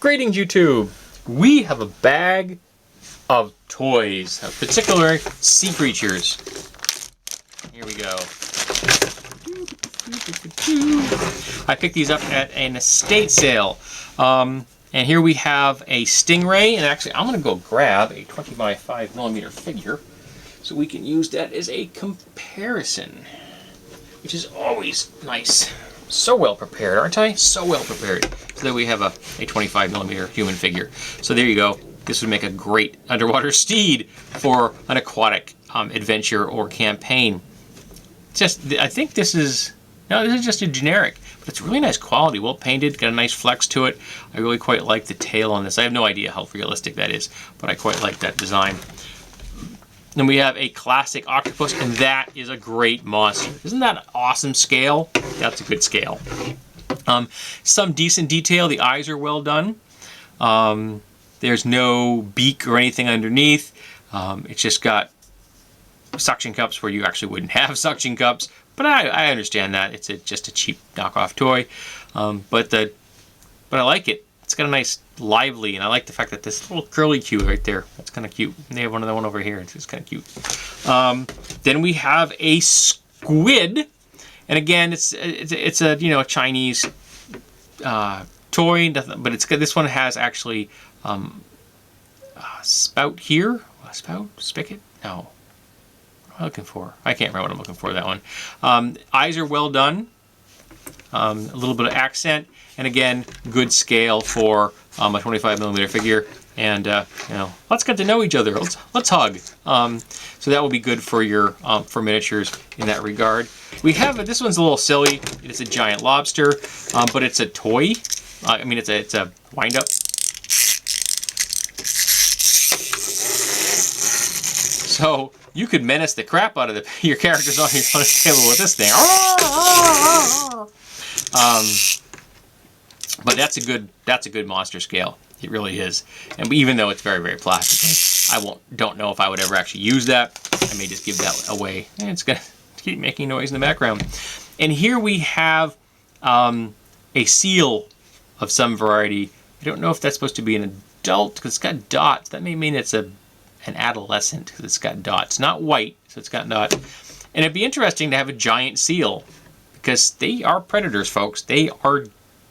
Greetings, YouTube. We have a bag of toys, of particular sea creatures. Here we go. I picked these up at an estate sale. And here we have a Stingray, and actually I'm going to go grab a 20 by 5mm figure so we can use that as a comparison, which is always nice. So well prepared, aren't I? So well prepared. So that we have a 25mm human figure. So there you go. This would make a great underwater steed for an aquatic adventure or campaign. I think this is just a generic, but it's really nice quality, well painted, got a nice flex to it. I really quite like the tail on this. I have no idea how realistic that is, but I quite like that design. Then we have a classic octopus, and that is a great monster. Isn't that an awesome scale? That's a good scale. Some decent detail. The eyes are well done. There's no beak or anything underneath. It's just got suction cups where you actually wouldn't have suction cups. But I understand that. It's just a cheap knockoff toy. But I like it. It's got a nice lively, and I like the fact that this little curly cue right there, that's kind of cute. And they have one over here. It's kind of cute. Then we have a squid, and again, it's a Chinese toy, but it's good. This one has actually a spout here. A spout? Spigot? No. What am I looking for? I can't remember what I'm looking for. That one. Eyes are well done. A little bit of accent, and again, good scale for a 25mm figure. And let's get to know each other. Let's hug. So that will be good for your for miniatures in that regard. We have this one's a little silly. It's a giant lobster, but it's a toy. I mean, it's a wind up. So you could menace the crap out of your characters on your table with this thing. But that's a good monster scale. It really is. And even though it's very, very plastic, don't know if I would ever actually use that. I may just give that away. And it's gonna keep making noise in the background. And here we have a seal of some variety. I don't know if that's supposed to be an adult because it's got dots. That may mean it's an adolescent because it's got dots. Not white, so it's got dots. And it'd be interesting to have a giant seal because they are predators, folks. They are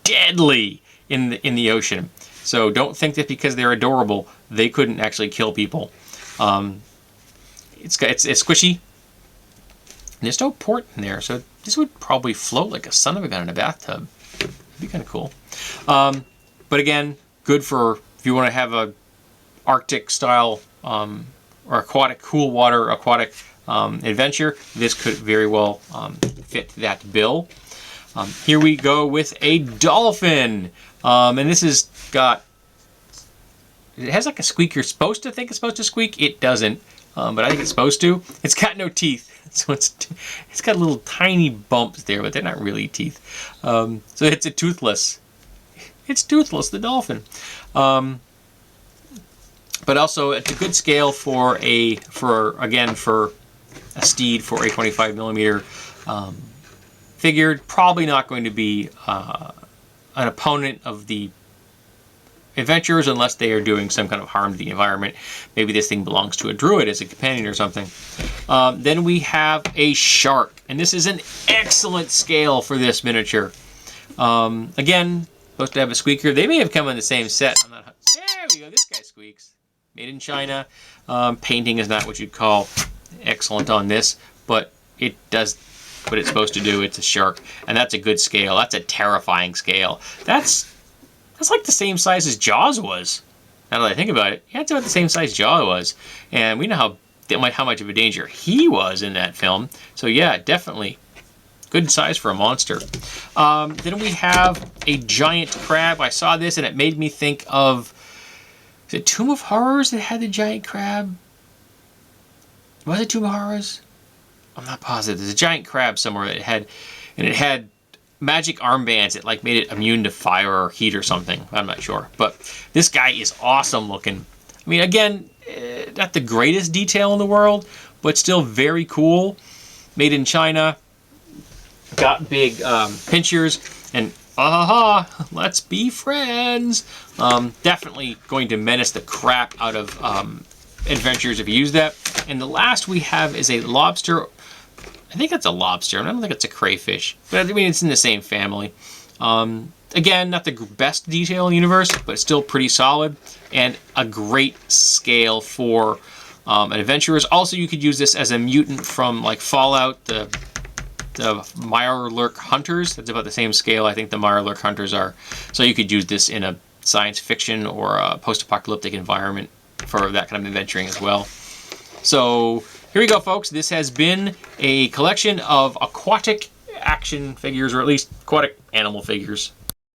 deadly in the ocean. So don't think that because they're adorable, they couldn't actually kill people. It's squishy. There's no port in there, so this would probably float like a son of a gun in a bathtub. It'd be kind of cool. But again, good for if you want to have a Arctic style or aquatic, cool water aquatic adventure. This could very well fit that bill. Here we go with a dolphin. And this has got, it has like a squeak. You're supposed to think it's supposed to squeak. It doesn't, but I think it's supposed to. It's got no teeth. So it's got little tiny bumps there, but they're not really teeth. So it's a toothless. It's toothless, the dolphin. But also it's a good scale for a steed for a 25mm figure. Probably not going to be an opponent of the adventurers unless they are doing some kind of harm to the environment. Maybe this thing belongs to a druid as a companion or something. Then we have a shark, and this is an excellent scale for this miniature. Again, supposed to have a squeaker. They may have come in the same set. There we go. This guy squeaks. Made in China. Painting is not what you'd call excellent on this, but it does what it's supposed to do. It's a shark, and that's a good scale. That's a terrifying scale. That's like the same size as Jaws was. Now that I think about it, yeah, it's about the same size Jaws was, and we know how much of a danger he was in that film. So yeah, definitely good size for a monster. Then we have a giant crab. I saw this and it made me think of, is it Tomb of Horrors that had the giant crab? Was it Tomb of Horrors? I'm not positive. There's a giant crab somewhere that it had magic armbands that like made it immune to fire or heat or something. I'm not sure. But this guy is awesome looking. I mean, again, not the greatest detail in the world, but still very cool. Made in China. Got big pinchers and ha ha ha, let's be friends. Definitely going to menace the crap out of adventurers if you use that. And the last we have is a lobster. I think it's a lobster. I don't think it's a crayfish, but I mean it's in the same family. Again, not the best detail in the universe, but it's still pretty solid and a great scale for adventurers. Also, you could use this as a mutant from like Fallout, the Mirelurk Hunters. That's about the same scale I think the Mirelurk Hunters are. So you could use this in a science fiction or a post-apocalyptic environment for that kind of adventuring as well. So here we go, folks. This has been a collection of aquatic action figures, or at least aquatic animal figures.